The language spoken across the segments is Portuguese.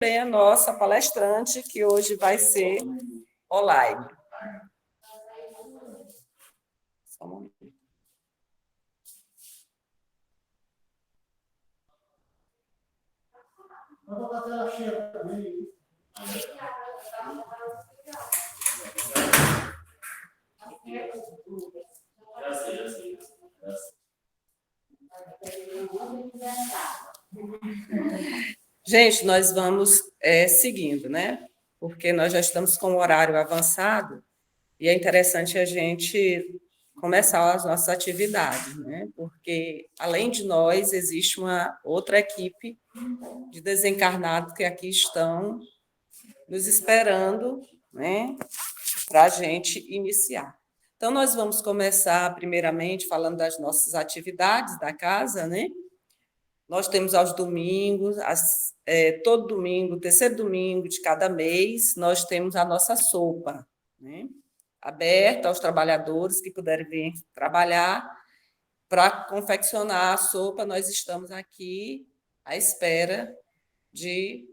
a nossa palestrante, que hoje vai ser online. Só um momento. Gente, nós vamos seguindo, né? Porque nós já estamos com o horário avançado e é interessante a gente começar as nossas atividades, né? Porque, além de nós, existe uma outra equipe de desencarnados que aqui estão nos esperando, né? Para a gente iniciar. Então, nós vamos começar, primeiramente, falando das nossas atividades da casa, né? Nós temos aos domingos, todo domingo, terceiro domingo de cada mês, nós temos a nossa sopa, né? Aberta aos trabalhadores que puderem vir trabalhar para confeccionar a sopa. Nós estamos aqui à espera de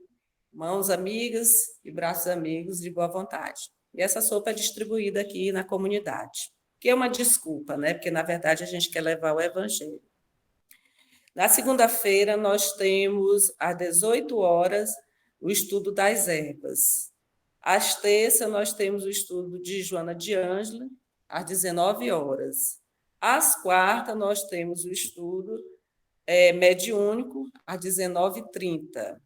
mãos amigas e braços amigos de boa vontade. E essa sopa é distribuída aqui na comunidade, que é uma desculpa, né? Porque, na verdade, a gente quer levar o evangelho. Na segunda-feira, nós temos, às 18 horas, o estudo das ervas. Às terças, nós temos o estudo de Joana de Ângela, às 19 horas. Às quartas, nós temos o estudo mediúnico, às 19h30.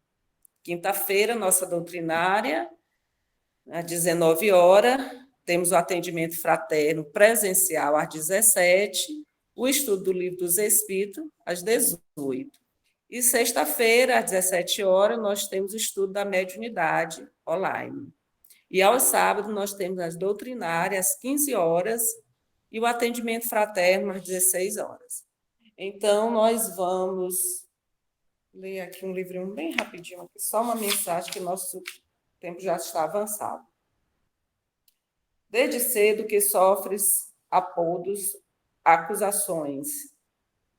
Quinta-feira, nossa doutrinária, às 19 horas. Temos o atendimento fraterno presencial às 17h, o estudo do Livro dos Espíritos, às 18h. E sexta-feira, às 17 horas, nós temos o estudo da mediunidade online. E aos sábados, nós temos as doutrinárias, às 15 horas, e o atendimento fraterno, às 16 horas. Então, nós vamos ler aqui um livrinho bem rapidinho, aqui, só uma mensagem, que nosso tempo já está avançado. Desde cedo que sofres apodos, acusações,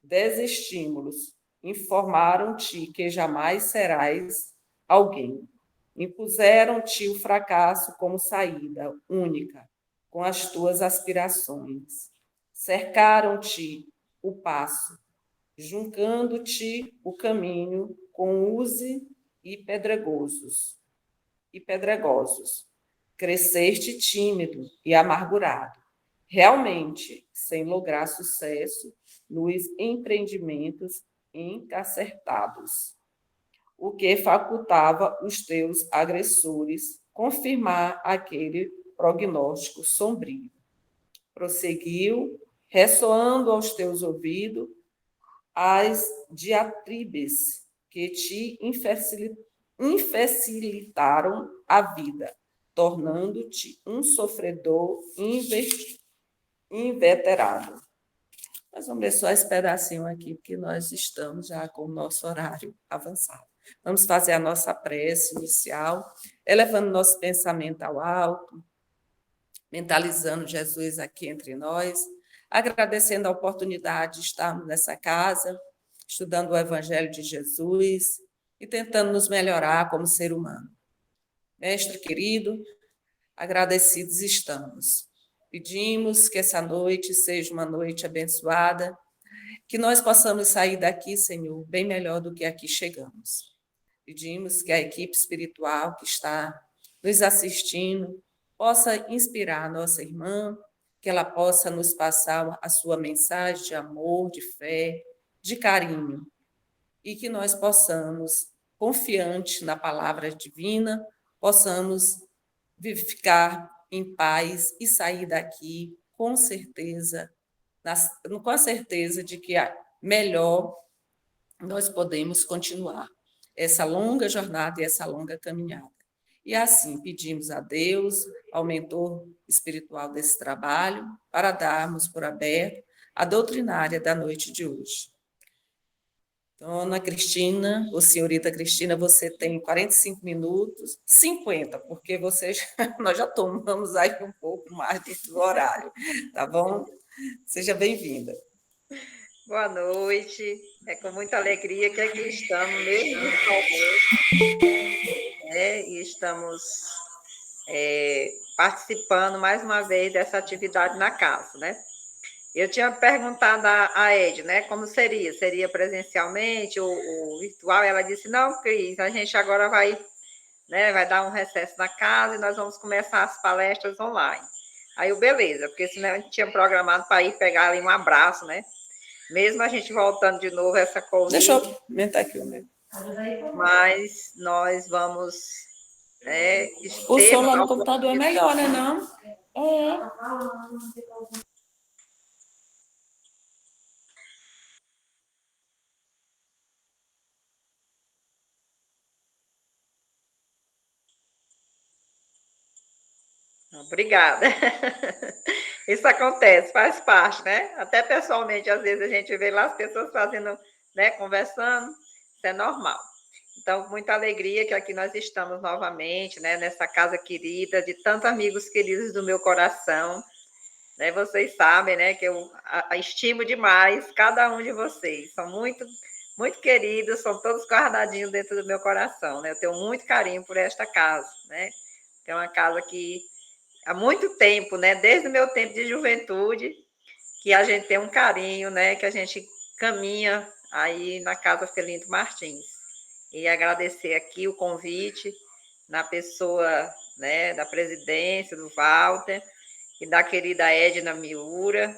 desestímulos, informaram-te que jamais serás alguém. Impuseram-te o fracasso como saída única, com as tuas aspirações. Cercaram-te o passo, juncando-te o caminho com use e pedregosos. Cresceste tímido e amargurado, realmente sem lograr sucesso nos empreendimentos encarcertados, o que facultava os teus agressores confirmar aquele prognóstico sombrio. Prosseguiu, ressoando aos teus ouvidos as diatribes que te infacilitaram a vida, tornando-te um sofredor inveterado. Nós vamos ler só esse pedacinho aqui, porque nós estamos já com o nosso horário avançado. Vamos fazer a nossa prece inicial, elevando nosso pensamento ao alto, mentalizando Jesus aqui entre nós, agradecendo a oportunidade de estarmos nessa casa, estudando o Evangelho de Jesus e tentando nos melhorar como ser humano. Mestre querido, agradecidos estamos. Pedimos que essa noite seja uma noite abençoada, que nós possamos sair daqui, Senhor, bem melhor do que aqui chegamos. Pedimos que a equipe espiritual que está nos assistindo possa inspirar a nossa irmã, que ela possa nos passar a sua mensagem de amor, de fé, de carinho, e que nós possamos, confiante na palavra divina, possamos viver em paz e sair daqui com certeza de que melhor nós podemos continuar essa longa jornada e essa longa caminhada. E assim pedimos a Deus, ao mentor espiritual desse trabalho, para darmos por aberto a doutrinária da noite de hoje. Dona Cristina, ou senhorita Cristina, você tem 45 minutos, 50, porque nós já tomamos aí um pouco mais do horário, tá bom? Seja bem-vinda. Boa noite. É com muita alegria que aqui estamos, mesmo no né? E estamos participando mais uma vez dessa atividade na casa, né? Eu tinha perguntado a Ed, né, como seria? Seria presencialmente ou virtual? Ela disse, não, Cris, a gente agora vai, né, vai dar um recesso na casa e nós vamos começar as palestras online. Aí eu, beleza, porque senão a gente tinha programado para ir pegar ali um abraço, né? Mesmo a gente voltando de novo essa Covid. Deixa eu aumentar aqui o meu. Mas nós vamos. O som lá no computador é melhor, né? Não? É. Obrigada. Isso acontece, faz parte, né? Até pessoalmente, às vezes a gente vê lá as pessoas fazendo, né, conversando, isso é normal. Então, muita alegria que aqui nós estamos novamente, né, nessa casa querida, de tantos amigos queridos do meu coração, né? Vocês sabem, né, que eu estimo demais cada um de vocês. São muito, muito queridos, são todos guardadinhos dentro do meu coração, né? Eu tenho muito carinho por esta casa, né? É uma casa que há muito tempo, né? Desde o meu tempo de juventude, que a gente tem um carinho, né? Que a gente caminha aí na Casa Felinto Martins. E agradecer aqui o convite na pessoa, né, da presidência, do Walter, e da querida Edna Miura,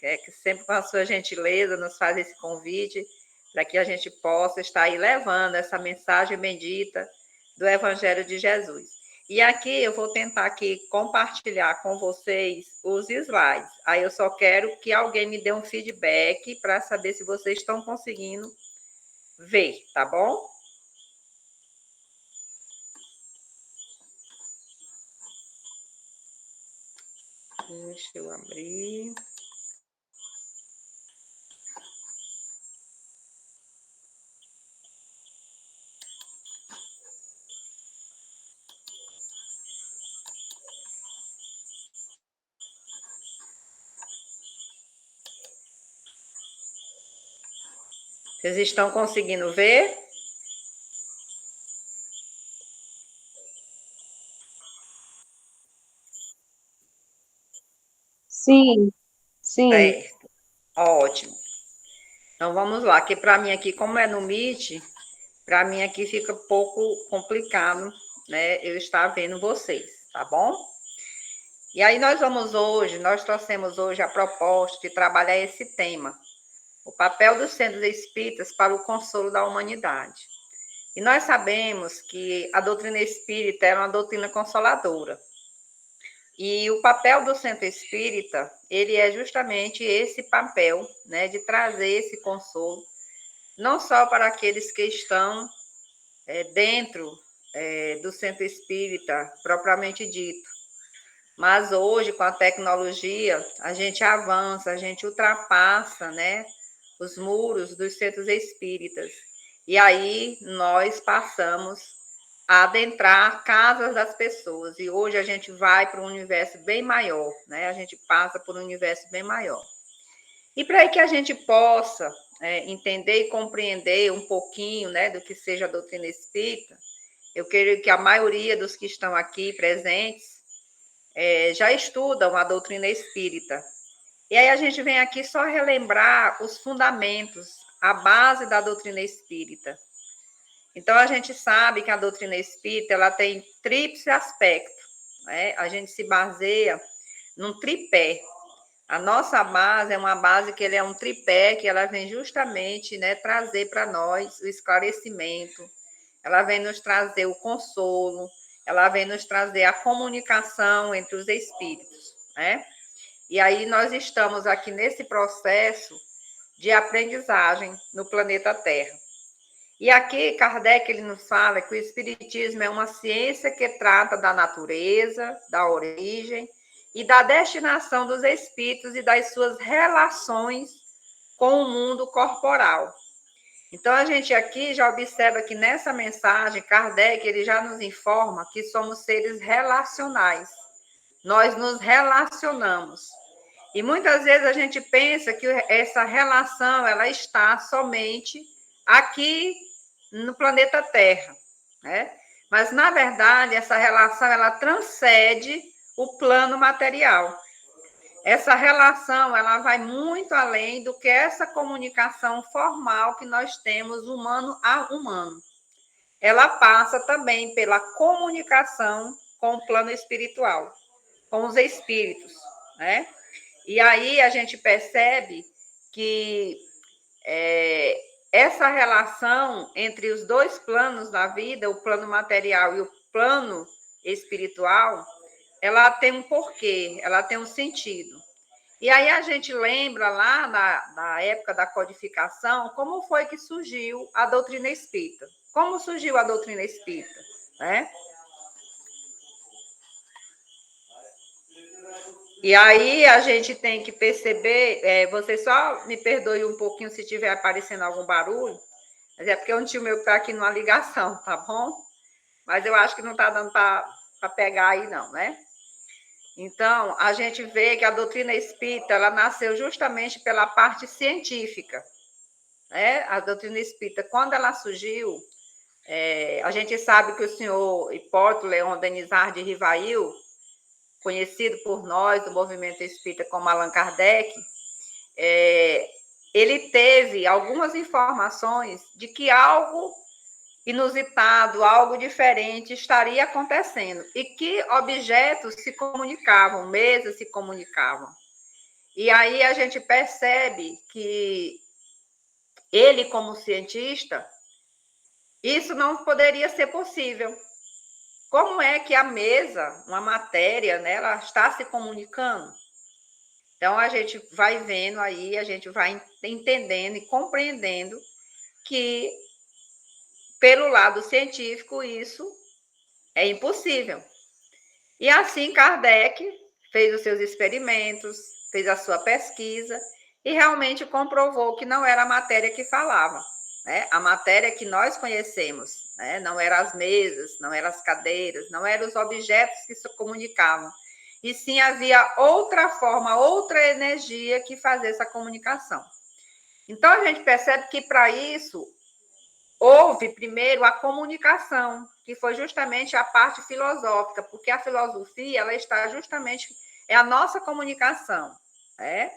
que sempre com a sua gentileza nos faz esse convite para que a gente possa estar aí levando essa mensagem bendita do Evangelho de Jesus. E aqui eu vou tentar aqui compartilhar com vocês os slides. Aí eu só quero que alguém me dê um feedback para saber se vocês estão conseguindo ver, tá bom? Deixa eu abrir. Vocês estão conseguindo ver? Sim, sim. Certo. Ótimo. Então vamos lá, que para mim aqui, como é no Meet, para mim aqui fica um pouco complicado, né? Eu estar vendo vocês, tá bom? E aí nós trouxemos hoje a proposta de trabalhar esse tema, o papel dos centros espíritas para o consolo da humanidade. E nós sabemos que a doutrina espírita é uma doutrina consoladora. E o papel do centro espírita, ele é justamente esse papel, né, de trazer esse consolo, não só para aqueles que estão dentro do centro espírita, propriamente dito, mas hoje, com a tecnologia, a gente avança, a gente ultrapassa, né, os muros dos centros espíritas. E aí nós passamos a adentrar casas das pessoas. E hoje a gente vai para um universo bem maior, né? A gente passa por um universo bem maior. E para que a gente possa entender e compreender um pouquinho, né, do que seja a doutrina espírita, eu creio que a maioria dos que estão aqui presentes já estudam a doutrina espírita. E aí a gente vem aqui só relembrar os fundamentos, a base da doutrina espírita. Então, a gente sabe que a doutrina espírita ela tem tríplice aspecto, né? A gente se baseia num tripé. A nossa base é uma base que ele é um tripé, que ela vem justamente, né, trazer para nós o esclarecimento, ela vem nos trazer o consolo, ela vem nos trazer a comunicação entre os espíritos, né? E aí nós estamos aqui nesse processo de aprendizagem no planeta Terra. E aqui Kardec ele nos fala que o espiritismo é uma ciência que trata da natureza, da origem e da destinação dos espíritos e das suas relações com o mundo corporal. Então, a gente aqui já observa que nessa mensagem, Kardec ele já nos informa que somos seres relacionais. Nós nos relacionamos. E muitas vezes a gente pensa que essa relação ela está somente aqui no planeta Terra, né? Mas, na verdade, essa relação ela transcende o plano material. Essa relação ela vai muito além do que essa comunicação formal que nós temos humano a humano. Ela passa também pela comunicação com o plano espiritual, com os espíritos, né? E aí a gente percebe que essa relação entre os dois planos da vida, o plano material e o plano espiritual, ela tem um porquê, ela tem um sentido. E aí a gente lembra lá na época da codificação, como foi que surgiu a doutrina espírita. Como surgiu a doutrina espírita, né? E aí a gente tem que perceber, você só me perdoe um pouquinho se estiver aparecendo algum barulho, mas é porque é um tio meu que está aqui numa ligação, tá bom? Mas eu acho que não está dando para pegar aí não, né? Então, a gente vê que a doutrina espírita, ela nasceu justamente pela parte científica, né? A doutrina espírita, quando ela surgiu, a gente sabe que o senhor Hipólito Leon Denisard de Rivail, conhecido por nós do movimento espírita como Allan Kardec, ele teve algumas informações de que algo inusitado, algo diferente estaria acontecendo e que objetos se comunicavam, mesas se comunicavam. E aí a gente percebe que ele, como cientista, isso não poderia ser possível. Como é que a mesa, uma matéria, né, ela está se comunicando? Então, a gente vai vendo aí, a gente vai entendendo e compreendendo que, pelo lado científico, isso é impossível. E assim, Kardec fez os seus experimentos, fez a sua pesquisa e realmente comprovou que não era a matéria que falava, né? A matéria que nós conhecemos, né? Não eram as mesas, não eram as cadeiras, não eram os objetos que se comunicavam. E sim havia outra forma, outra energia que fazia essa comunicação. Então, a gente percebe que, para isso, houve primeiro a comunicação, que foi justamente a parte filosófica, porque a filosofia ela está justamente é a nossa comunicação, né?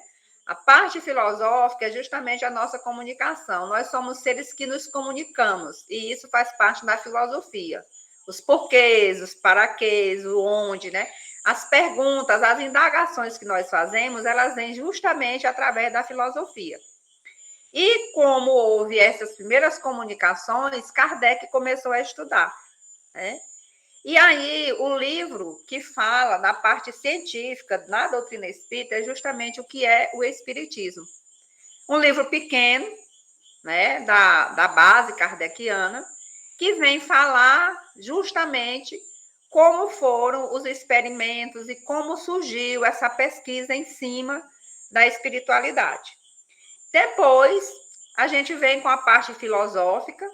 A parte filosófica é justamente a nossa comunicação. Nós somos seres que nos comunicamos e isso faz parte da filosofia. Os porquês, os paraquês, o onde, né? As perguntas, as indagações que nós fazemos, elas vêm justamente através da filosofia. E como houve essas primeiras comunicações, Kardec começou a estudar, né? E aí, o livro que fala da parte científica na doutrina espírita é justamente o que é o espiritismo. Um livro pequeno, né, da base kardeciana, que vem falar justamente como foram os experimentos e como surgiu essa pesquisa em cima da espiritualidade. Depois, a gente vem com a parte filosófica,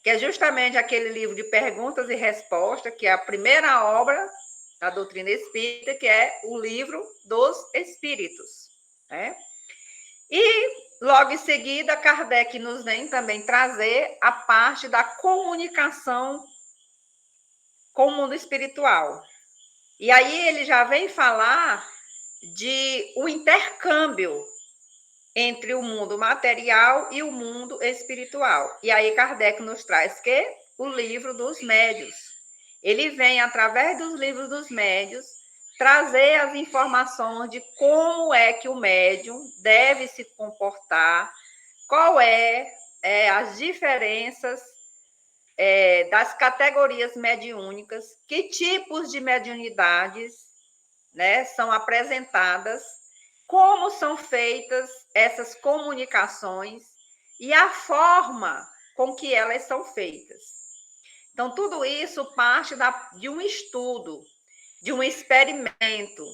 que é justamente aquele livro de perguntas e respostas, que é a primeira obra da doutrina espírita, que é o livro dos Espíritos, né? E, logo em seguida, Kardec nos vem também trazer a parte da comunicação com o mundo espiritual. E aí ele já vem falar de o intercâmbio entre o mundo material e o mundo espiritual. E aí Kardec nos traz que o livro dos médiuns. Ele vem, através dos livros dos médiuns, trazer as informações de como é que o médium deve se comportar, qual as diferenças das categorias mediúnicas, que tipos de mediunidades, né, são apresentadas, como são feitas essas comunicações e a forma com que elas são feitas. Então, tudo isso parte de um estudo, de um experimento.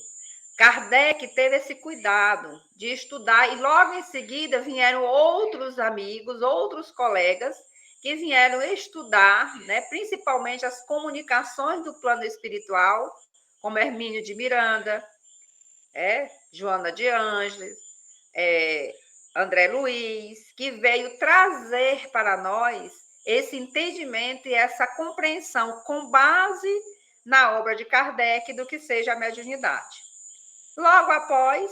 Kardec teve esse cuidado de estudar e logo em seguida vieram outros amigos, outros colegas que vieram estudar, né, principalmente as comunicações do plano espiritual, como Hermínio de Miranda, Joana de Ângeles, André Luiz, que veio trazer para nós esse entendimento e essa compreensão com base na obra de Kardec do que seja a mediunidade. Logo após,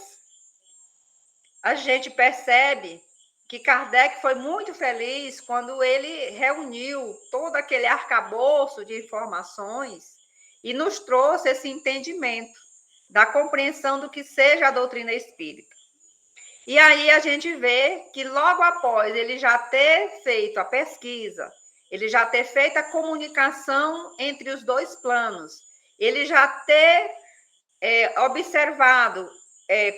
a gente percebe que Kardec foi muito feliz quando ele reuniu todo aquele arcabouço de informações e nos trouxe esse entendimento da compreensão do que seja a doutrina espírita. E aí a gente vê que logo após ele já ter feito a pesquisa, ele já ter feito a comunicação entre os dois planos, ele já ter observado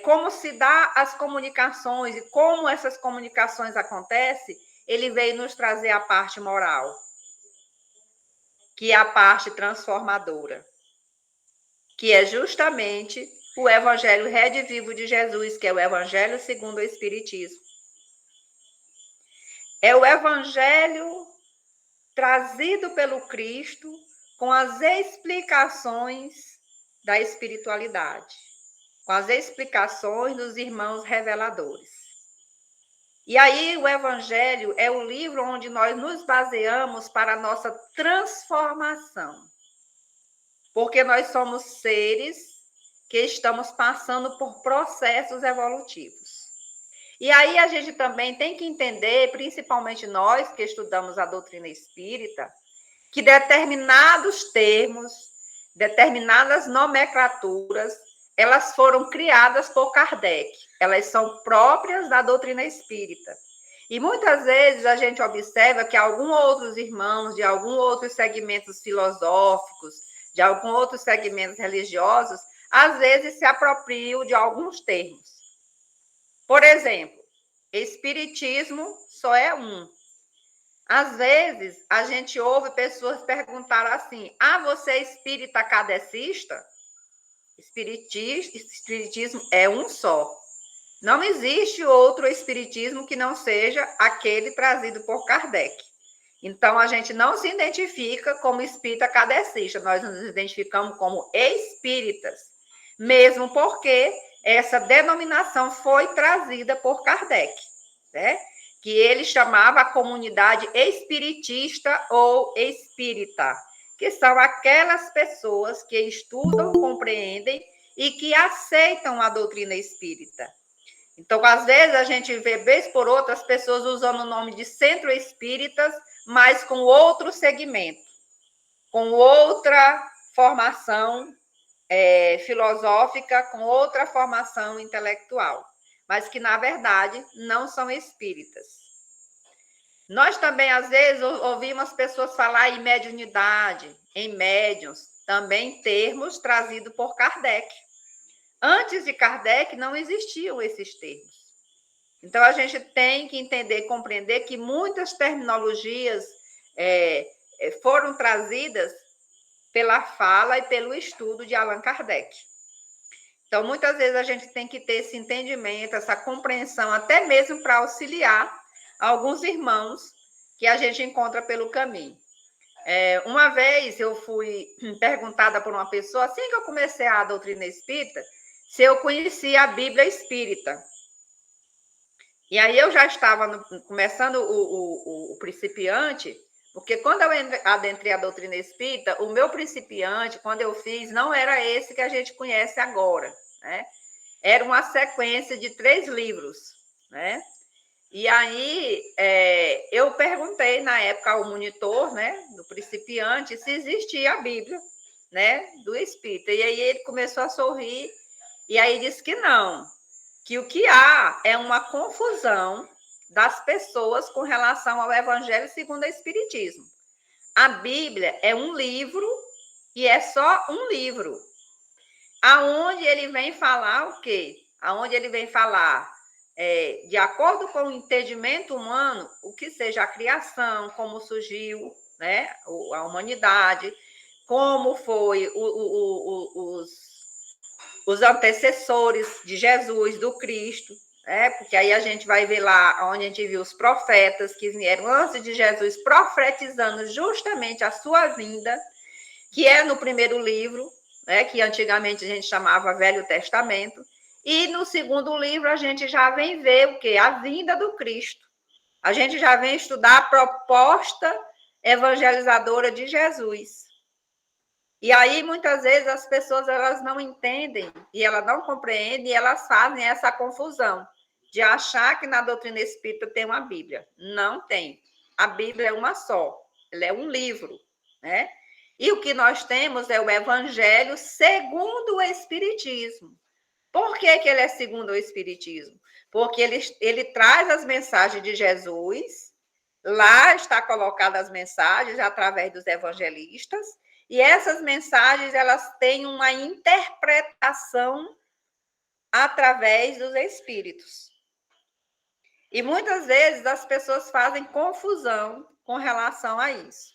como se dá as comunicações e como essas comunicações acontecem, ele veio nos trazer a parte moral, que é a parte transformadora, que é justamente o Evangelho redivivo de Jesus, que é o Evangelho segundo o Espiritismo. É o Evangelho trazido pelo Cristo com as explicações da espiritualidade, com as explicações dos irmãos reveladores. E aí o Evangelho é o livro onde nós nos baseamos para a nossa transformação, porque nós somos seres que estamos passando por processos evolutivos. E aí a gente também tem que entender, principalmente nós que estudamos a doutrina espírita, que determinados termos, determinadas nomenclaturas, elas foram criadas por Kardec. Elas são próprias da doutrina espírita. E muitas vezes a gente observa que alguns outros irmãos de alguns outros segmentos filosóficos, de alguns outros segmentos religiosos, às vezes se apropriam de alguns termos. Por exemplo, espiritismo só é um. Às vezes, a gente ouve pessoas perguntar assim: você é espírita kardecista? Espiritismo é um só. Não existe outro espiritismo que não seja aquele trazido por Kardec. Então, a gente não se identifica como espírita kardecista, nós nos identificamos como espíritas, mesmo porque essa denominação foi trazida por Kardec, né? Que ele chamava a comunidade espiritista ou espírita, que são aquelas pessoas que estudam, compreendem e que aceitam a doutrina espírita. Então, às vezes, a gente vê, vez por outra, as pessoas usando o nome de centro espíritas, mas com outro segmento, com outra formação filosófica, com outra formação intelectual, mas que, na verdade, não são espíritas. Nós também, às vezes, ouvimos pessoas falar em mediunidade, em médiuns, também termos trazidos por Kardec. Antes de Kardec, não existiam esses termos. Então, a gente tem que entender, compreender que muitas terminologias foram trazidas pela fala e pelo estudo de Allan Kardec. Então, muitas vezes a gente tem que ter esse entendimento, essa compreensão, até mesmo para auxiliar alguns irmãos que a gente encontra pelo caminho. Uma vez eu fui perguntada por uma pessoa, assim que eu comecei a doutrina espírita, se eu conhecia a Bíblia espírita. E aí eu já estava começando o principiante, porque quando eu adentrei a doutrina espírita, o meu principiante, quando eu fiz, não era esse que a gente conhece agora, né? Era uma sequência de 3 livros, né? E aí eu perguntei na época ao monitor, né, do principiante, se existia a Bíblia, né, do espírita. E aí ele começou a sorrir e aí disse que não, que o que há é uma confusão das pessoas com relação ao Evangelho segundo o Espiritismo. A Bíblia é um livro e é só um livro. Aonde ele vem falar o quê? Aonde ele vem falar, de acordo com o entendimento humano, o que seja a criação, como surgiu, né, a humanidade, como foi os antecessores de Jesus, do Cristo, porque aí a gente vai ver lá onde a gente viu os profetas que vieram antes de Jesus profetizando justamente a sua vinda, que é no primeiro livro, que antigamente a gente chamava Velho Testamento, E no segundo livro, a gente já vem ver o quê? A vinda do Cristo. A gente já vem estudar a proposta evangelizadora de Jesus. E aí, muitas vezes, as pessoas elas não entendem e elas não compreendem e elas fazem essa confusão de achar que na doutrina espírita tem uma Bíblia. Não tem. A Bíblia é uma só. Ela é um livro, né? E o que nós temos é o Evangelho segundo o Espiritismo. Por que ele é segundo o Espiritismo? Porque ele traz as mensagens de Jesus, lá está colocadas as mensagens através dos evangelistas, e essas mensagens elas têm uma interpretação através dos espíritos. E muitas vezes as pessoas fazem confusão com relação a isso.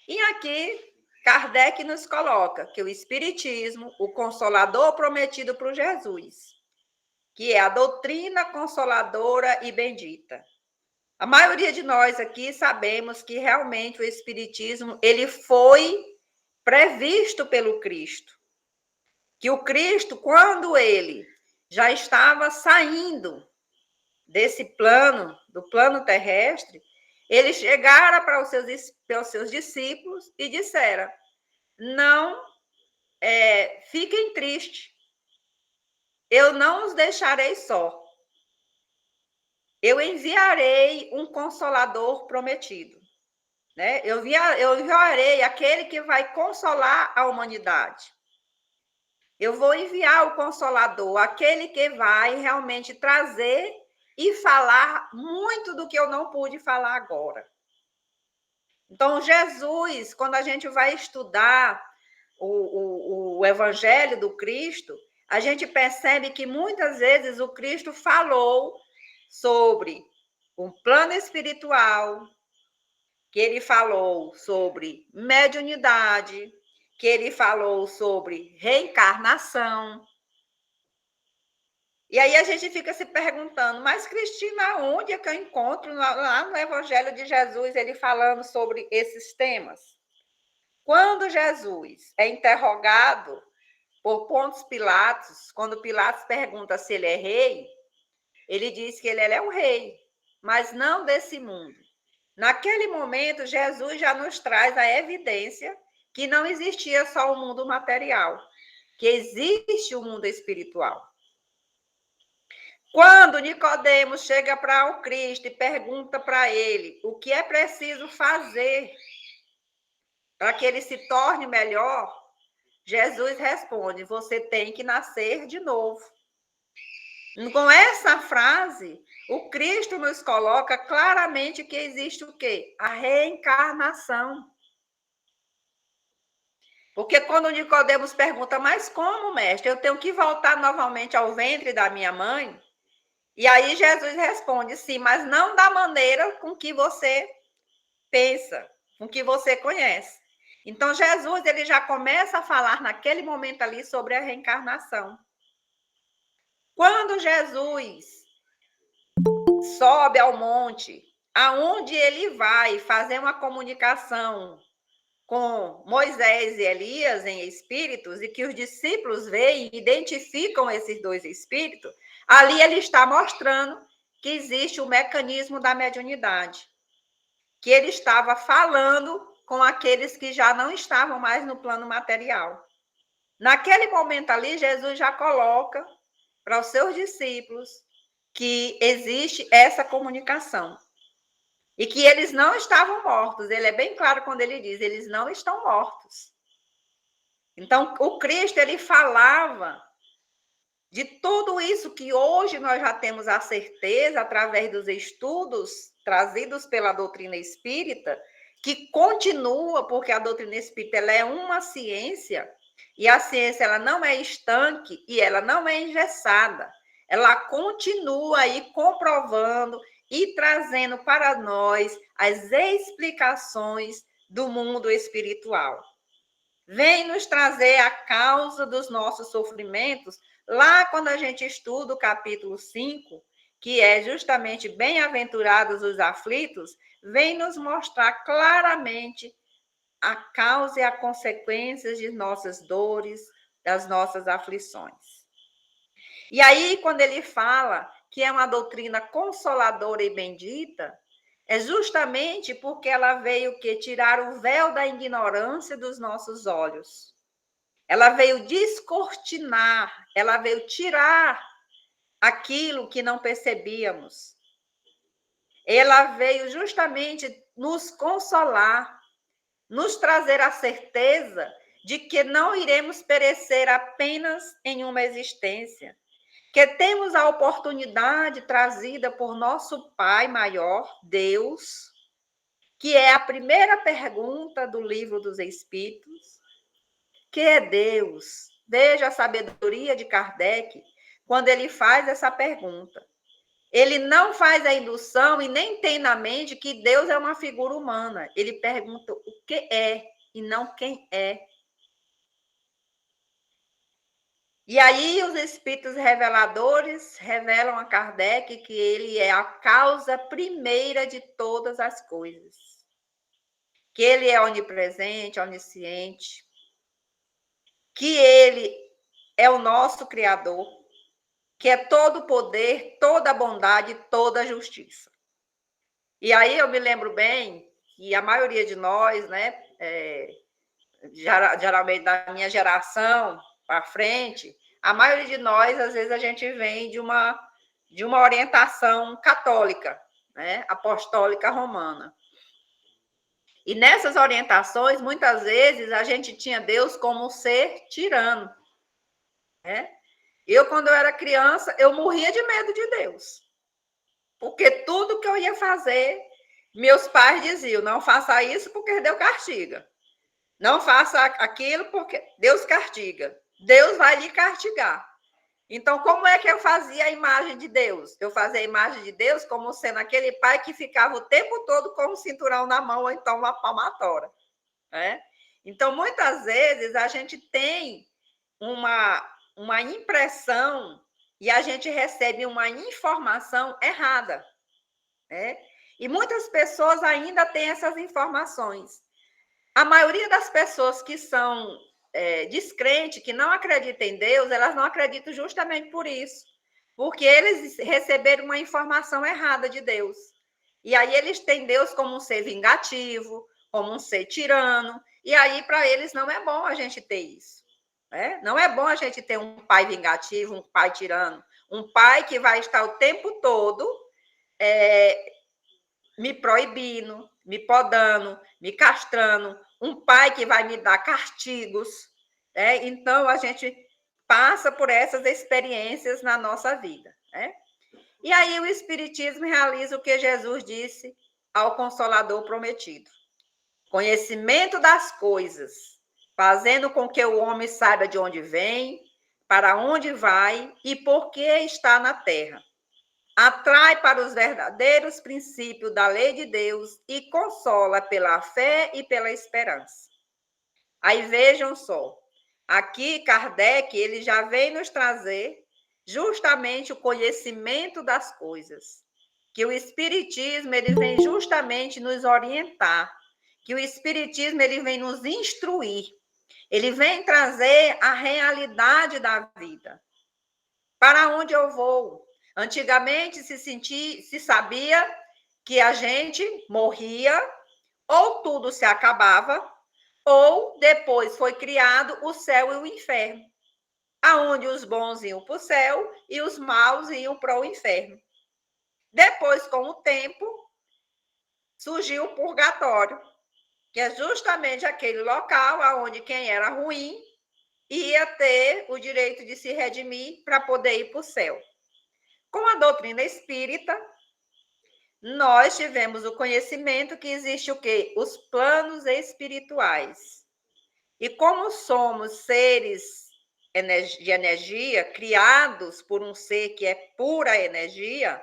E aqui Kardec nos coloca que o Espiritismo, o Consolador prometido por Jesus, que é a doutrina consoladora e bendita. A maioria de nós aqui sabemos que realmente o Espiritismo ele foi previsto pelo Cristo. Que o Cristo, quando ele já estava saindo desse plano, do plano terrestre, ele chegara para os seus discípulos e dissera: não fiquem tristes, eu não os deixarei só. Eu enviarei um consolador prometido. Né? Eu enviarei aquele que vai consolar a humanidade. Eu vou enviar o Consolador, aquele que vai realmente trazer e falar muito do que eu não pude falar agora. Então, Jesus, quando a gente vai estudar o Evangelho do Cristo, a gente percebe que muitas vezes o Cristo falou sobre um plano espiritual, que ele falou sobre mediunidade, que ele falou sobre reencarnação. E aí a gente fica se perguntando, mas Cristina, onde é que eu encontro lá no Evangelho de Jesus ele falando sobre esses temas? Quando Jesus é interrogado por Pôncio Pilatos, quando Pilatos pergunta se ele é rei, ele diz que ele é um rei, mas não desse mundo. Naquele momento, Jesus já nos traz a evidência que não existia só o mundo material, que existe o mundo espiritual. Quando Nicodemos chega para o Cristo e pergunta para ele o que é preciso fazer para que ele se torne melhor, Jesus responde: você tem que nascer de novo. Com essa frase, o Cristo nos coloca claramente que existe o quê? A reencarnação. Porque quando Nicodemos pergunta, mas como, mestre? Eu tenho que voltar novamente ao ventre da minha mãe? E aí Jesus responde, sim, mas não da maneira com que você pensa, com que você conhece. Então, Jesus ele já começa a falar naquele momento ali sobre a reencarnação. Quando Jesus sobe ao monte, aonde ele vai fazer uma comunicação com Moisés e Elias em espíritos, e que os discípulos veem e identificam esses dois espíritos, ali ele está mostrando que existe o mecanismo da mediunidade, que ele estava falando com aqueles que já não estavam mais no plano material. Naquele momento ali, Jesus já coloca para os seus discípulos que existe essa comunicação. E que eles não estavam mortos. Ele é bem claro quando ele diz, eles não estão mortos. Então, o Cristo, ele falava de tudo isso que hoje nós já temos a certeza, através dos estudos trazidos pela doutrina espírita, que continua, porque a doutrina espírita ela é uma ciência, e a ciência ela não é estanque e ela não é engessada. Ela continua aí comprovando e trazendo para nós as explicações do mundo espiritual. Vem nos trazer a causa dos nossos sofrimentos, lá quando a gente estuda o capítulo 5, que é justamente bem-aventurados os aflitos, vem nos mostrar claramente a causa e as consequências de nossas dores, das nossas aflições. E aí, quando ele fala que é uma doutrina consoladora e bendita, é justamente porque ela veio que tirar o véu da ignorância dos nossos olhos. Ela veio descortinar, ela veio tirar aquilo que não percebíamos. Ela veio justamente nos consolar, nos trazer a certeza de que não iremos perecer apenas em uma existência, que temos a oportunidade trazida por nosso Pai maior, Deus, que é a primeira pergunta do Livro dos Espíritos, que é Deus. Veja a sabedoria de Kardec quando ele faz essa pergunta. Ele não faz a indução e nem tem na mente que Deus é uma figura humana. Ele pergunta o que é e não quem é. E aí os espíritos reveladores revelam a Kardec que ele é a causa primeira de todas as coisas. Que ele é onipresente, onisciente. Que ele é o nosso Criador. Que é todo o poder, toda a bondade, toda a justiça. E aí eu me lembro bem que a maioria de nós, né, geralmente da minha geração para frente, a maioria de nós, às vezes, a gente vem de uma orientação católica, né, apostólica romana. E nessas orientações, muitas vezes, a gente tinha Deus como um ser tirano. Né? Quando eu era criança, eu morria de medo de Deus. Porque tudo que eu ia fazer, meus pais diziam, não faça isso porque Deus castiga. Não faça aquilo porque Deus castiga. Deus vai lhe castigar. Então, como é que eu fazia a imagem de Deus? Eu fazia a imagem de Deus como sendo aquele pai que ficava o tempo todo com um cinturão na mão ou então uma palmatória. Né? Então, muitas vezes, a gente tem uma impressão e a gente recebe uma informação errada. Né? E muitas pessoas ainda têm essas informações. A maioria das pessoas que são descrentes, que não acreditam em Deus, elas não acreditam justamente por isso. Porque eles receberam uma informação errada de Deus. E aí eles têm Deus como um ser vingativo, como um ser tirano. E aí, para eles, não é bom a gente ter isso. Né? Não é bom a gente ter um pai vingativo, um pai tirano. Um pai que vai estar o tempo todo me proibindo, me podando, me castrando, um pai que vai me dar castigos. Né? Então, a gente passa por essas experiências na nossa vida. Né? E aí o Espiritismo realiza o que Jesus disse ao Consolador prometido. Conhecimento das coisas, fazendo com que o homem saiba de onde vem, para onde vai e por que está na terra. Atrai para os verdadeiros princípios da lei de Deus e consola pela fé e pela esperança. Aí vejam só, aqui Kardec ele já vem nos trazer justamente o conhecimento das coisas, que o Espiritismo ele vem justamente nos orientar, que o Espiritismo ele vem nos instruir, ele vem trazer a realidade da vida. Para onde eu vou? Antigamente se sabia que a gente morria, ou tudo se acabava, ou depois foi criado o céu e o inferno, aonde os bons iam para o céu e os maus iam para o inferno. Depois, com o tempo, surgiu o purgatório, que é justamente aquele local onde quem era ruim ia ter o direito de se redimir para poder ir para o céu. Com a doutrina espírita, nós tivemos o conhecimento que existe o quê? Os planos espirituais. E como somos seres de energia, criados por um ser que é pura energia,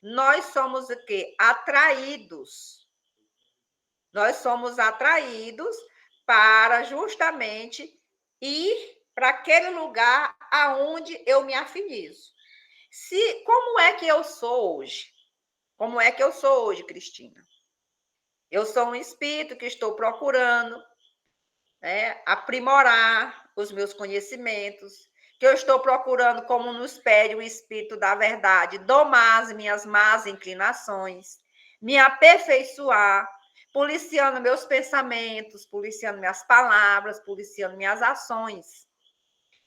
nós somos o quê? Atraídos. Nós somos atraídos para justamente ir para aquele lugar aonde eu me afinizo. Como é que eu sou hoje? Como é que eu sou hoje, Cristina? Eu sou um espírito que estou procurando aprimorar os meus conhecimentos, que eu estou procurando, como nos pede o Espírito da Verdade, domar as minhas más inclinações, me aperfeiçoar, policiando meus pensamentos, policiando minhas palavras, policiando minhas ações.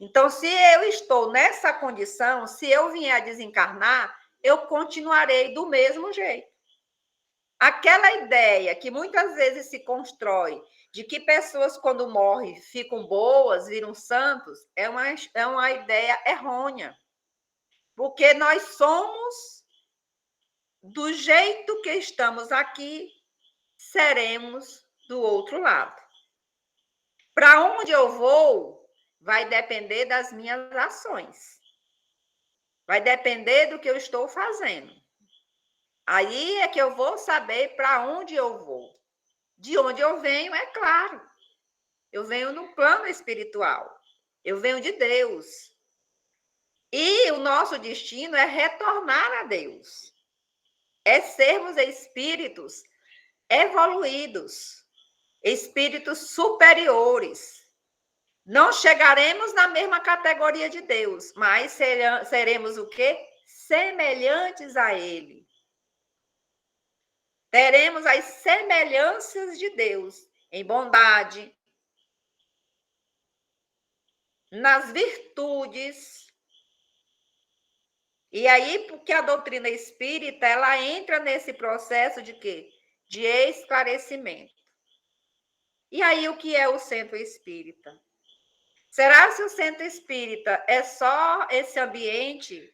Então, se eu estou nessa condição, se eu vier a desencarnar, eu continuarei do mesmo jeito. Aquela ideia que muitas vezes se constrói de que pessoas, quando morrem, ficam boas, viram santos, é uma ideia errônea. Porque nós somos, do jeito que estamos aqui, seremos do outro lado. Para onde eu vou, vai depender das minhas ações. Vai depender do que eu estou fazendo. Aí é que eu vou saber para onde eu vou. De onde eu venho, é claro. Eu venho no plano espiritual. Eu venho de Deus. E o nosso destino é retornar a Deus. É sermos espíritos evoluídos, espíritos superiores. Não chegaremos na mesma categoria de Deus, mas seremos o quê? Semelhantes a Ele. Teremos as semelhanças de Deus em bondade, nas virtudes. E aí, porque a doutrina espírita, ela entra nesse processo de quê? De esclarecimento. E aí, o que é o centro espírita? Será que o centro espírita é só esse ambiente,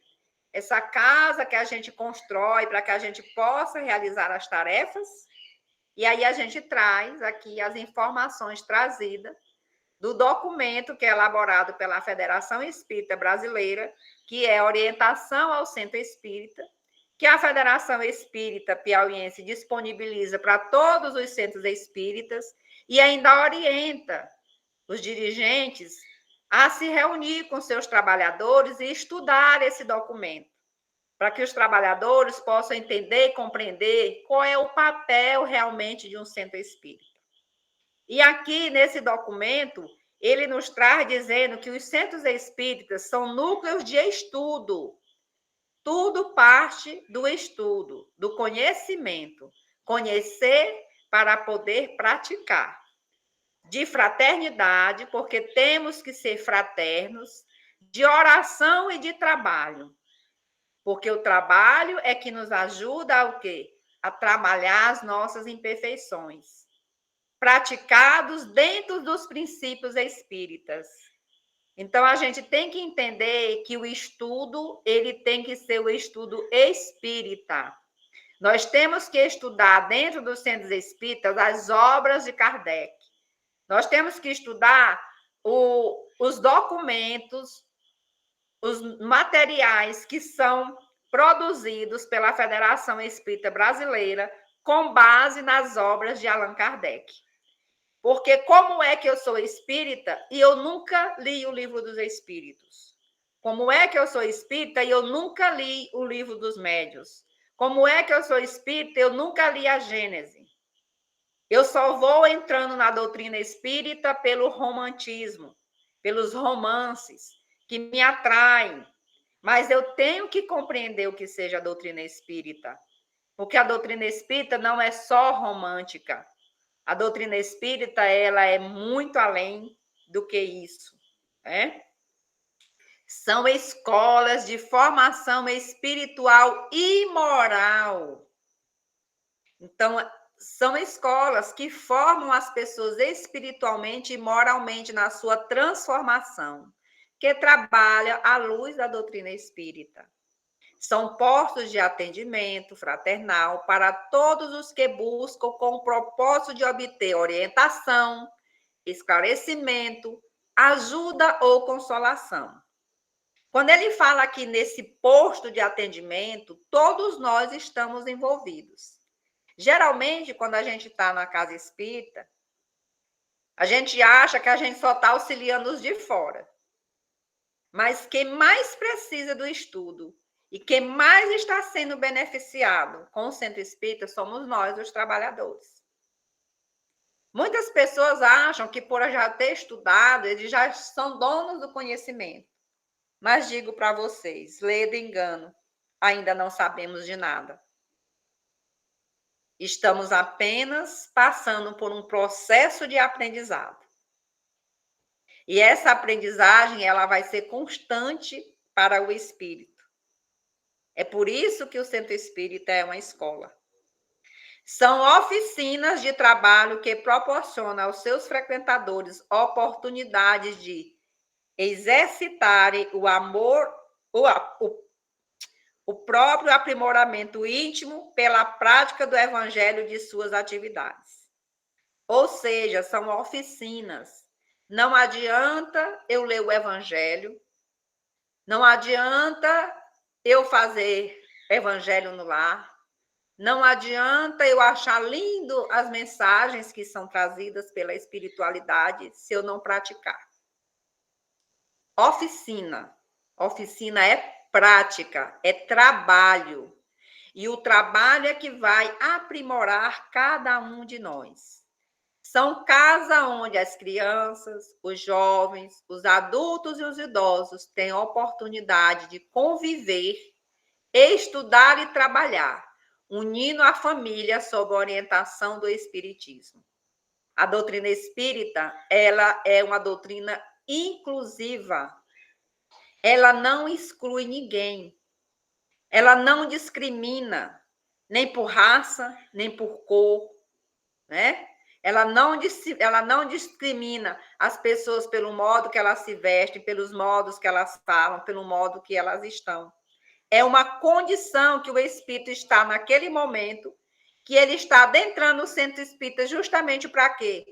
essa casa que a gente constrói para que a gente possa realizar as tarefas? E aí a gente traz aqui as informações trazidas do documento que é elaborado pela Federação Espírita Brasileira, que é Orientação ao Centro Espírita, que a Federação Espírita Piauiense disponibiliza para todos os centros espíritas e ainda orienta os dirigentes a se reunir com seus trabalhadores e estudar esse documento, para que os trabalhadores possam entender e compreender qual é o papel realmente de um centro espírita. E aqui, nesse documento, ele nos traz dizendo que os centros espíritas são núcleos de estudo. Tudo parte do estudo, do conhecimento. Conhecer para poder praticar. De fraternidade, porque temos que ser fraternos, de oração e de trabalho. Porque o trabalho é que nos ajuda a o quê? A trabalhar as nossas imperfeições. Praticados dentro dos princípios espíritas. Então, a gente tem que entender que o estudo, ele tem que ser o estudo espírita. Nós temos que estudar dentro dos centros espíritas as obras de Kardec. Nós temos que estudar os documentos, os materiais que são produzidos pela Federação Espírita Brasileira com base nas obras de Allan Kardec. Porque como é que eu sou espírita e eu nunca li o Livro dos Espíritos? Como é que eu sou espírita e eu nunca li o Livro dos Médiuns? Como é que eu sou espírita e eu nunca li a Gênese? Eu só vou entrando na doutrina espírita pelo romantismo, pelos romances que me atraem. Mas eu tenho que compreender o que seja a doutrina espírita. Porque a doutrina espírita não é só romântica. A doutrina espírita, ela é muito além do que isso, né? São escolas de formação espiritual e moral. Então, são escolas que formam as pessoas espiritualmente e moralmente na sua transformação, que trabalham à luz da doutrina espírita. São postos de atendimento fraternal para todos os que buscam com o propósito de obter orientação, esclarecimento, ajuda ou consolação. Quando ele fala aqui nesse posto de atendimento, todos nós estamos envolvidos. Geralmente, quando a gente está na casa espírita, a gente acha que a gente só está auxiliando os de fora. Mas quem mais precisa do estudo e quem mais está sendo beneficiado com o centro espírita somos nós, os trabalhadores. Muitas pessoas acham que por já ter estudado, eles já são donos do conhecimento. Mas digo para vocês, ledo engano, ainda não sabemos de nada. Estamos apenas passando por um processo de aprendizado. E essa aprendizagem, ela vai ser constante para o espírito. É por isso que o centro espírita é uma escola. São oficinas de trabalho que proporcionam aos seus frequentadores oportunidades de exercitarem o amor, o próprio aprimoramento íntimo pela prática do evangelho de suas atividades. Ou seja, são oficinas. Não adianta eu ler o evangelho, não adianta eu fazer evangelho no lar, não adianta eu achar lindo as mensagens que são trazidas pela espiritualidade se eu não praticar. Oficina. Oficina é prática, é trabalho. E o trabalho é que vai aprimorar cada um de nós. São casas onde as crianças, os jovens, os adultos e os idosos têm a oportunidade de conviver, estudar e trabalhar, unindo a família sob a orientação do Espiritismo. A doutrina espírita, ela é uma doutrina inclusiva. Ela não exclui ninguém. Ela não discrimina, nem por raça, nem por cor, né? Ela não discrimina as pessoas pelo modo que elas se vestem, pelos modos que elas falam, pelo modo que elas estão. É uma condição que o espírito está naquele momento, que ele está adentrando no centro espírita justamente para quê?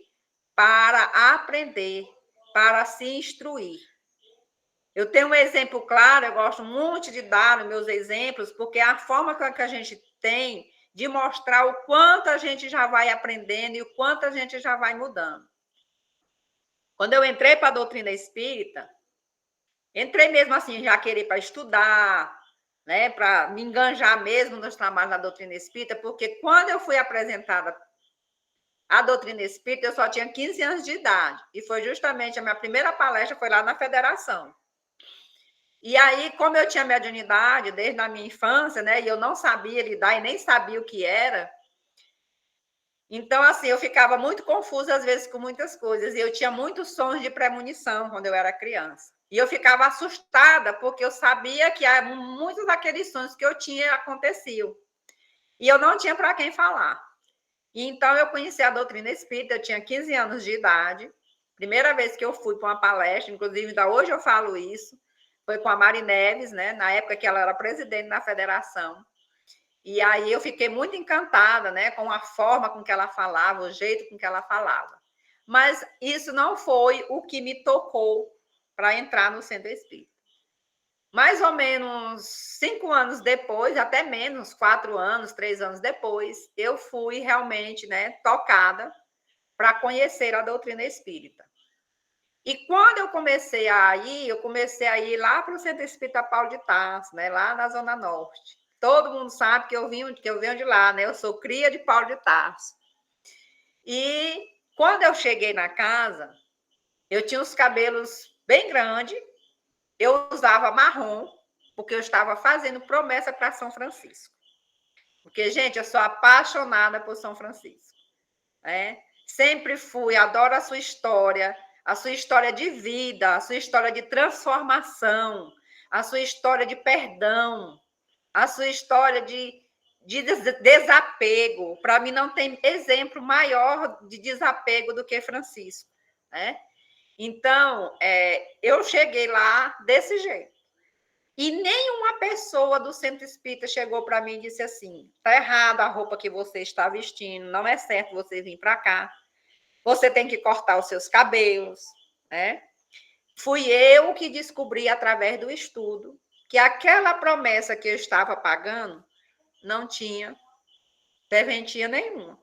Para aprender, para se instruir. Eu tenho um exemplo claro, eu gosto muito de dar os meus exemplos, porque é a forma que a gente tem de mostrar o quanto a gente já vai aprendendo e o quanto a gente já vai mudando. Quando eu entrei para a doutrina espírita, entrei mesmo assim, já querer para estudar, né, para me enganjar mesmo nos trabalhos da doutrina espírita, porque quando eu fui apresentada à doutrina espírita, eu só tinha 15 anos de idade, e foi justamente a minha primeira palestra, foi lá na Federação. E aí, como eu tinha mediunidade desde a minha infância, né, e eu não sabia lidar e nem sabia o que era, então, assim, eu ficava muito confusa, às vezes, com muitas coisas. E eu tinha muitos sonhos de premonição quando eu era criança. E eu ficava assustada, porque eu sabia que muitos daqueles sonhos que eu tinha aconteciam. E eu não tinha para quem falar. E então, eu conheci a doutrina espírita, eu tinha 15 anos de idade. Primeira vez que eu fui para uma palestra, inclusive, ainda hoje eu falo isso, foi com a Mari Neves, né? Na época que ela era presidente da federação. E aí eu fiquei muito encantada, né, com a forma com que ela falava, o jeito com que ela falava. Mas isso não foi o que me tocou para entrar no centro espírita. Mais ou menos 5 anos depois, até menos, 4 anos, 3 anos depois, eu fui realmente, né, tocada para conhecer a doutrina espírita. E quando eu comecei a ir lá para o Centro Espírita Paulo de Tarso, né, lá na Zona Norte. Todo mundo sabe que eu venho de lá, né? Eu sou cria de Paulo de Tarso. E quando eu cheguei na casa, eu tinha os cabelos bem grandes, eu usava marrom, porque eu estava fazendo promessa para São Francisco. Porque, gente, eu sou apaixonada por São Francisco, né? Sempre fui, adoro a sua história de vida, a sua história de transformação, a sua história de perdão, a sua história de desapego. Para mim, não tem exemplo maior de desapego do que Francisco, né? Então, eu cheguei lá desse jeito. E nenhuma pessoa do centro espírita chegou para mim e disse assim: está errada a roupa que você está vestindo, não é certo você vir para cá, você tem que cortar os seus cabelos, né? Fui eu que descobri através do estudo que aquela promessa que eu estava pagando não tinha serventia nenhuma.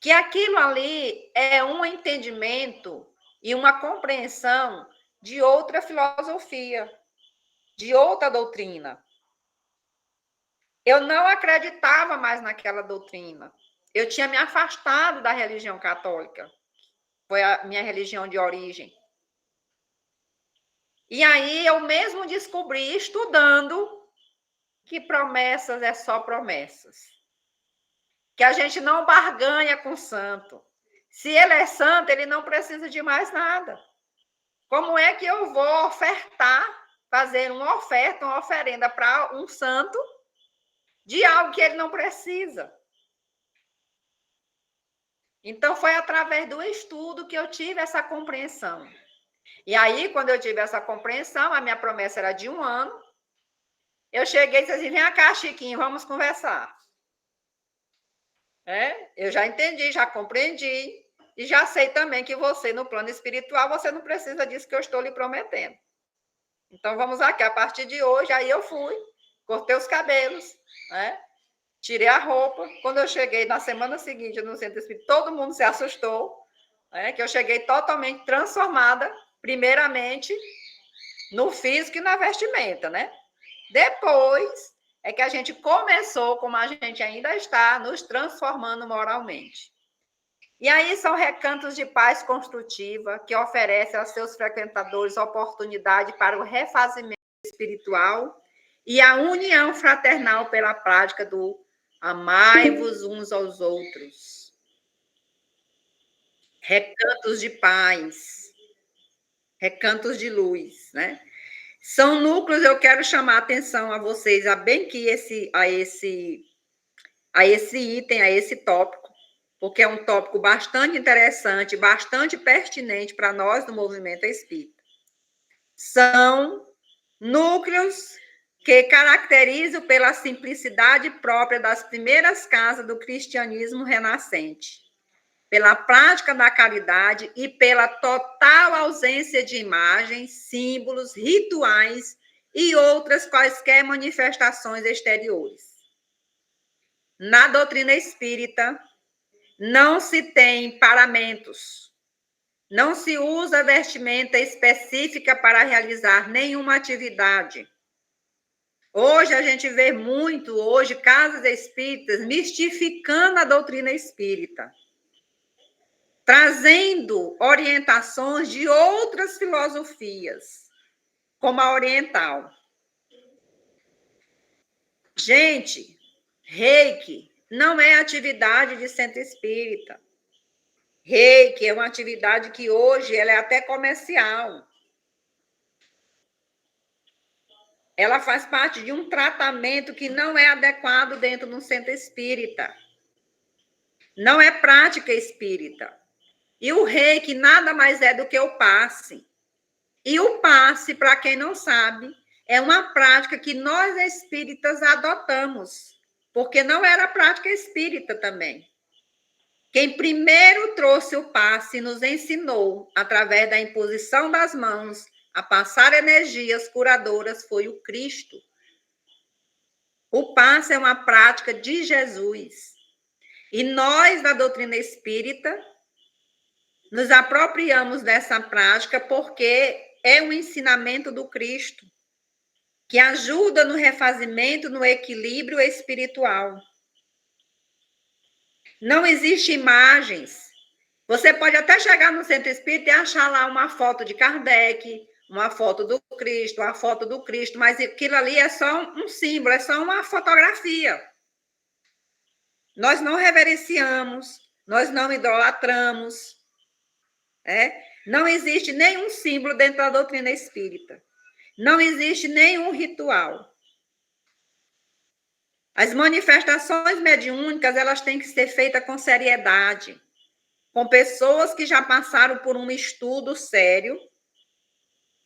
Que aquilo ali é um entendimento e uma compreensão de outra filosofia, de outra doutrina. Eu não acreditava mais naquela doutrina. Eu tinha me afastado da religião católica. Foi a minha religião de origem. E aí eu mesmo descobri, estudando, que promessas é só promessas. Que a gente não barganha com o santo. Se ele é santo, ele não precisa de mais nada. Como é que eu vou ofertar, fazer uma oferta, uma oferenda para um santo de algo que ele não precisa? Então, foi através do estudo que eu tive essa compreensão. E aí, quando eu tive essa compreensão, a minha promessa era de 1 ano. Eu cheguei e disse assim: vem cá, Chiquinho, vamos conversar. Eu já entendi, já compreendi. E já sei também que você, no plano espiritual, você não precisa disso que eu estou lhe prometendo. Então, vamos aqui. A partir de hoje, aí eu fui, cortei os cabelos, tirei a roupa. Quando eu cheguei na semana seguinte no centro espírita, todo mundo se assustou, que eu cheguei totalmente transformada, primeiramente no físico e na vestimenta, né? Depois é que a gente começou, como a gente ainda está, nos transformando moralmente. E aí são recantos de paz construtiva que oferecem aos seus frequentadores oportunidade para o refazimento espiritual e a união fraternal pela prática do amai-vos uns aos outros. Recantos de paz, recantos de luz, né? São núcleos, eu quero chamar a atenção a vocês, a bem que a esse item, a esse tópico, porque é um tópico bastante interessante, bastante pertinente para nós do movimento espírita. São núcleos que caracterizam pela simplicidade própria das primeiras casas do cristianismo renascente, pela prática da caridade e pela total ausência de imagens, símbolos, rituais e outras quaisquer manifestações exteriores. Na doutrina espírita, não se tem paramentos, não se usa vestimenta específica para realizar nenhuma atividade. Hoje a gente vê muito, casas espíritas mistificando a doutrina espírita, trazendo orientações de outras filosofias, como a oriental. Gente, Reiki não é atividade de centro espírita. Reiki é uma atividade que hoje ela é até comercial. Ela faz parte de um tratamento que não é adequado dentro de um centro espírita. Não é prática espírita. E o reiki nada mais é do que o passe. E o passe, para quem não sabe, é uma prática que nós espíritas adotamos, porque não era prática espírita também. Quem primeiro trouxe o passe e nos ensinou, através da imposição das mãos, a passar energias curadoras foi o Cristo. O passe é uma prática de Jesus. E nós, da doutrina espírita, nos apropriamos dessa prática porque é um ensinamento do Cristo, que ajuda no refazimento, no equilíbrio espiritual. Não existe imagens. Você pode até chegar no centro espírita e achar lá uma foto de Kardec, uma foto do Cristo, uma foto do Cristo, mas aquilo ali é só um símbolo, é só uma fotografia. Nós não reverenciamos, nós não idolatramos. Não existe nenhum símbolo dentro da doutrina espírita. Não existe nenhum ritual. As manifestações mediúnicas, elas têm que ser feitas com seriedade, com pessoas que já passaram por um estudo sério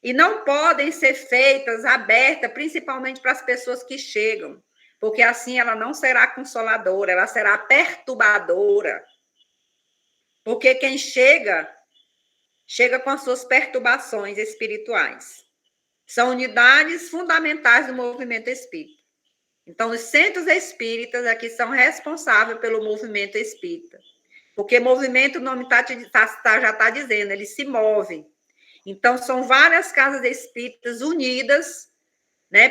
e não podem ser feitas abertas, principalmente para as pessoas que chegam, porque assim ela não será consoladora, ela será perturbadora. Porque quem chega com as suas perturbações espirituais. São unidades fundamentais do movimento espírita. Então, os centros espíritas aqui são responsáveis pelo movimento espírita. Porque movimento, o nome já está dizendo, ele se move. Então, são várias casas espíritas unidas,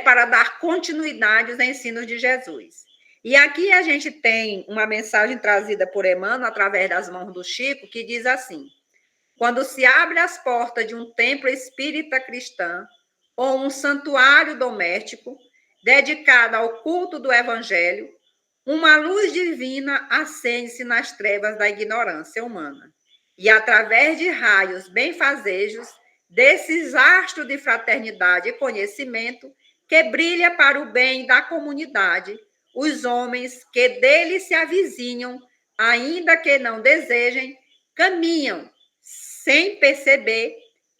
para dar continuidade aos ensinos de Jesus. E aqui a gente tem uma mensagem trazida por Emmanuel, através das mãos do Chico, que diz assim: quando se abre as portas de um templo espírita cristã, ou um santuário doméstico dedicado ao culto do Evangelho, uma luz divina acende-se nas trevas da ignorância humana. E através de raios benfazejos, desses astros de fraternidade e conhecimento, que brilha para o bem da comunidade, os homens que dele se avizinham, ainda que não desejem, caminham sem perceber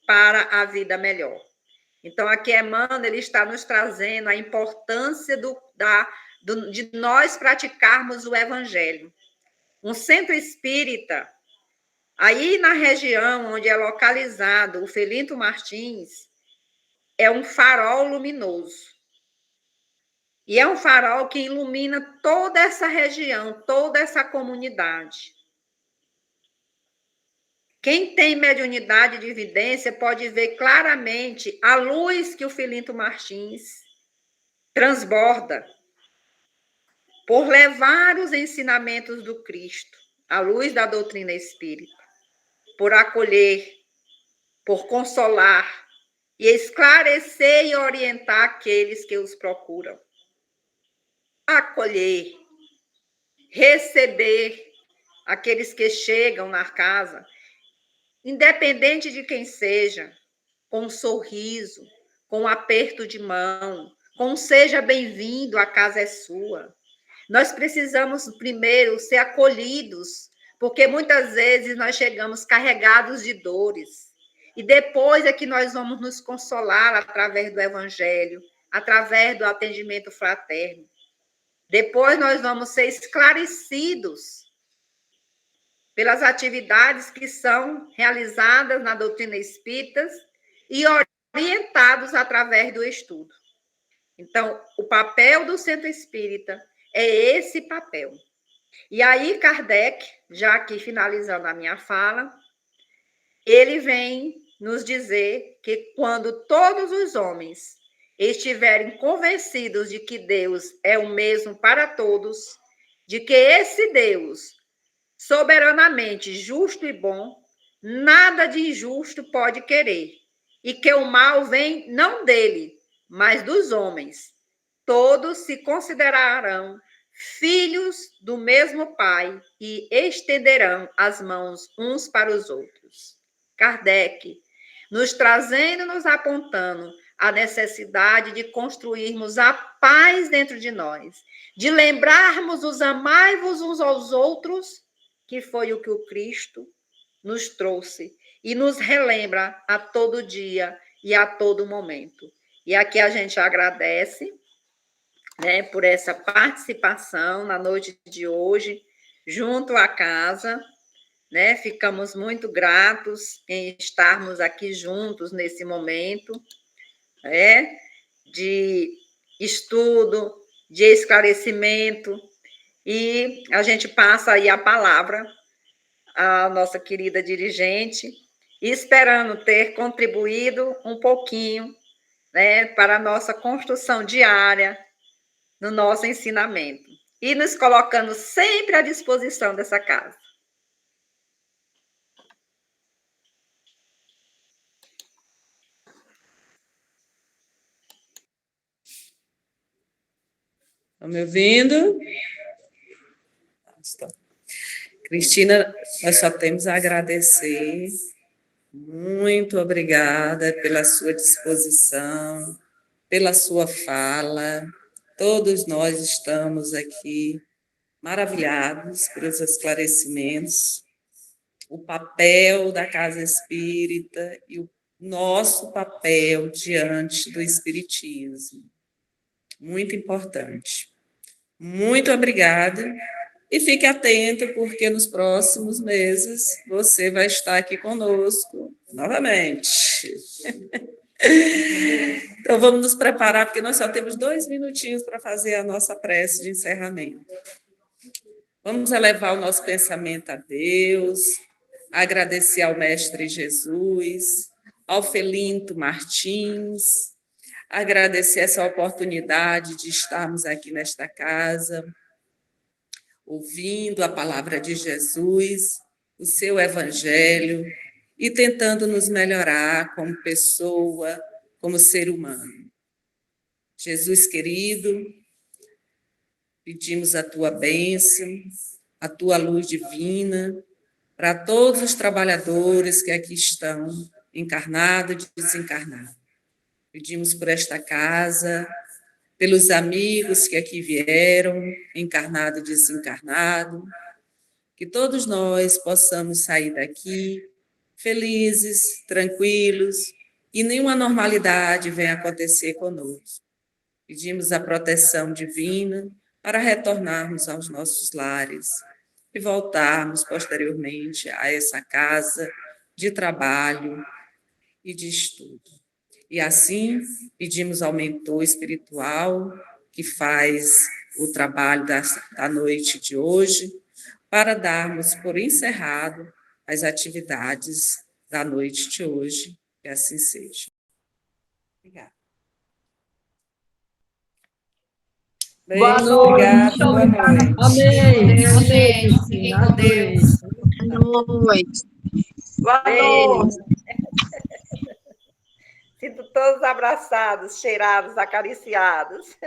para a vida melhor. Então, aqui Emmanuel ele está nos trazendo a importância de nós praticarmos o Evangelho. Um centro espírita, aí na região onde é localizado o Felinto Martins, é um farol luminoso. E é um farol que ilumina toda essa região, toda essa comunidade. Quem tem mediunidade de evidência pode ver claramente a luz que o Felinto Martins transborda por levar os ensinamentos do Cristo, à luz da doutrina espírita, por acolher, por consolar e esclarecer e orientar aqueles que os procuram. Acolher, receber aqueles que chegam na casa, independente de quem seja, com um sorriso, com um aperto de mão, com um seja bem-vindo, a casa é sua. Nós precisamos primeiro ser acolhidos, porque muitas vezes nós chegamos carregados de dores, e depois é que nós vamos nos consolar através do Evangelho, através do atendimento fraterno. Depois nós vamos ser esclarecidos pelas atividades que são realizadas na doutrina espírita e orientados através do estudo. Então, o papel do centro espírita é esse papel. E aí, Kardec, já aqui finalizando a minha fala, ele vem nos dizer que quando todos os homens estiverem convencidos de que Deus é o mesmo para todos, de que esse Deus, soberanamente justo e bom, nada de injusto pode querer, e que o mal vem não dele, mas dos homens, todos se considerarão filhos do mesmo Pai e estenderão as mãos uns para os outros. Kardec, nos trazendo, nos apontando a necessidade de construirmos a paz dentro de nós, de lembrarmos os amai-vos uns aos outros, que foi o que o Cristo nos trouxe e nos relembra a todo dia e a todo momento. E aqui a gente agradece, né, por essa participação na noite de hoje, junto à casa, né? Ficamos muito gratos em estarmos aqui juntos nesse momento, né, de estudo, de esclarecimento, e a gente passa aí a palavra à nossa querida dirigente, esperando ter contribuído um pouquinho, né, para a nossa construção diária no nosso ensinamento e nos colocando sempre à disposição dessa casa. Estão me ouvindo? Cristina, nós só temos a agradecer. Muito obrigada pela sua disposição, pela sua fala. Todos nós estamos aqui maravilhados pelos esclarecimentos, o papel da Casa Espírita e o nosso papel diante do Espiritismo. Muito importante. Muito obrigada. E fique atento, porque nos próximos meses você vai estar aqui conosco novamente. Então, vamos nos preparar, porque nós só temos 2 minutinhos para fazer a nossa prece de encerramento. Vamos elevar o nosso pensamento a Deus, agradecer ao Mestre Jesus, ao Felinto Martins, agradecer essa oportunidade de estarmos aqui nesta casa, ouvindo a palavra de Jesus, o seu evangelho, e tentando nos melhorar como pessoa, como ser humano. Jesus querido, pedimos a tua bênção, a tua luz divina, para todos os trabalhadores que aqui estão, encarnados e desencarnados. Pedimos por esta casa, pelos amigos que aqui vieram, encarnado e desencarnado, que todos nós possamos sair daqui felizes, tranquilos, e nenhuma anormalidade venha acontecer conosco. Pedimos a proteção divina para retornarmos aos nossos lares e voltarmos posteriormente a essa casa de trabalho e de estudo. E assim, pedimos ao mentor espiritual que faz o trabalho da noite de hoje, para darmos por encerrado as atividades da noite de hoje, que assim seja. Obrigada. Boa Beijo, noite. obrigada, boa noite. Amém. Deus, Amém. fiquem com Deus. Boa noite. Boa Beijo. noite. Sinto todos abraçados, cheirados, acariciados.